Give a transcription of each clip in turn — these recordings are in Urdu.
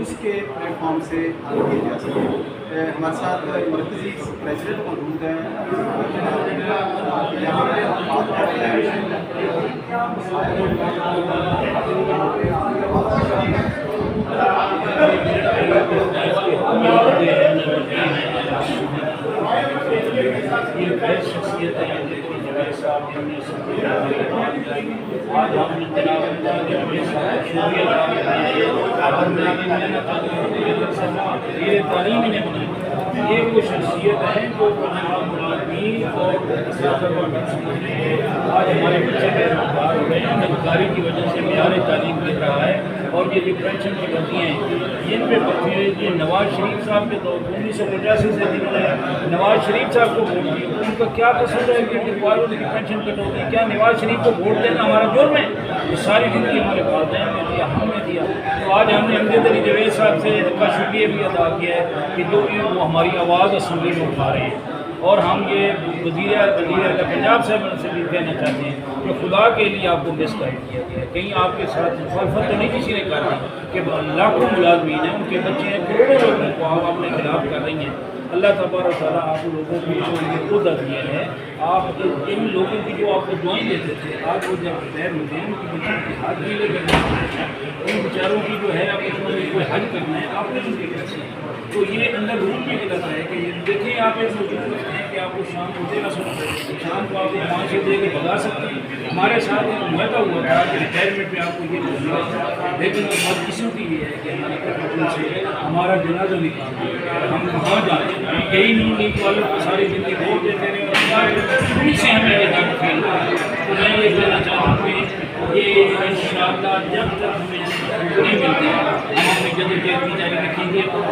اس کے پلیٹ فارم سے حل کی جا سکے۔ ہمارے ساتھ مرکزی پریزیڈنٹ موجود ہیں، یہاں پہ ہم بات کرتے ہیں یہ تعلیم نے بنائی، یہ وہ شخصیت ہے جو ملازمین اور آج ہمارے بچے بےروزگار ہو رہے ہیں، بیروزگاری کی وجہ سے معیار تعلیم گر رہا ہے، اور یہ جو پینشن کی بھرتیاں ہیں جن پہ بھرتی ہوئی یہ نواز شریف صاحب کے دور 1985 سے جنہوں نے نواز شریف صاحب کو ووٹ دی، ان کا کیا قصور ہے کہ والوں کی پینشن کٹوتی؟ کیا نواز شریف کو ووٹ دینا ہمارا جرم ہے؟ یہ ساری زندگی ہمارے والدین نے دیا، ہم نے دیا۔ تو آج ہم نے امجد علی جاوید صاحب سے کا شکریہ بھی ادا کیا ہے کہ جو وہ ہماری آواز اسمبلی میں اٹھا رہے ہیں، اور ہم یہ وزیر اعلیٰ پنجاب صاحب سے بھی کہنا چاہتے ہیں کہ خدا کے لیے آپ کو مس گائیڈ کیا گیا ہے، کہیں آپ کے ساتھ مخالفت تو نہیں کسی نے کر دی کہ لاکھوں ملازمین ہیں، ان کے بچے ہیں، کروڑوں لوگوں کو آپ اپنے خلاف کر رہی ہیں۔ اللہ تبارک و تعالیٰ آپ لوگوں کو جو یہ عہدہ دیا ہے، آپ ان لوگوں کی جو آپ کو دعائیں دیتے تھے، آج وہ جب غیر ہوتے ہیں ان کی بچوں کی حج بھی لے کر ان بیچاروں کی جو ہے آپ کوئی حج کرنا ہے، آپ نے ان کے کیسے ہیں؟ تو یہ اندر روم بھی غلط ہے کہ دیکھیں آپ ایک موجود رکھتے ہیں کہ آپ کو شام کو دے نہ سکتے، شام کو آپ کو 500 دے کے بھگا سکتے ہیں۔ ہمارے ساتھ ایک معاہدہ ہوا تھا کہ ریٹائرمنٹ پہ آپ کو یہ ملے گا، لیکن بدقسمتی کی یہ ہے کہ ہمارے کٹوکل سے ہمارا جنازہ نکال ہم کہاں جائیں؟ یہی نون لیگ والوں کو ساری زندگی ووٹ دیتے رہے اور ان سے ہمیں یہ درد فیل ہوا۔ تو میں یہ کہنا چاہتا ہوں کہ یہ انشاءاللہ جب تک ہمیں نہیں ملتے ہم اپنی جدوجہد بھی جاری رکھیں گے اور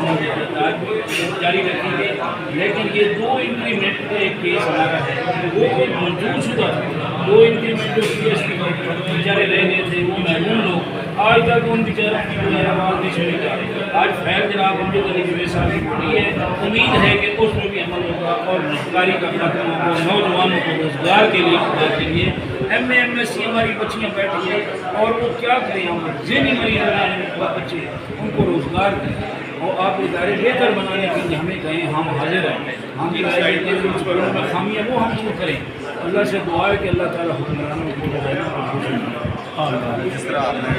جاری رکھیں گے، لیکن یہ 2 انکریمنٹ کا ایک کیس ہمارا ہے، وہ ایک منظور شدہ 2 انکریمنٹ جو کیس بیچارے رہ گئے تھے، وہ محروم لوگ آج تک ان بیچاروں کی جو ہے آواز نہیں سنی جا رہی۔ آج خیر جناب امجد علی جاوید صاحب کی بڑی ہے، امید ہے کہ اس میں بھی عمل ہوگا اور روزگاری کا خاتمہ ہوگا، نوجوانوں کو روزگار کے لیے خدا کے لیے M A M S C ہماری بچیاں بیٹھی ہیں اور وہ کیا کریں، ہم ذہنی مریض ہیں بچے، ان کو روزگار دیں اور آپ ادارے بہتر بنانے کے لیے ہمیں کہیں ہم حاضر ہیں، ہم یہ رائے میں خامیاں وہ ہم دور کریں۔ اللہ سے دعا ہے کہ اللہ تعالیٰ حکمرانوں کو جس طرح آپ نے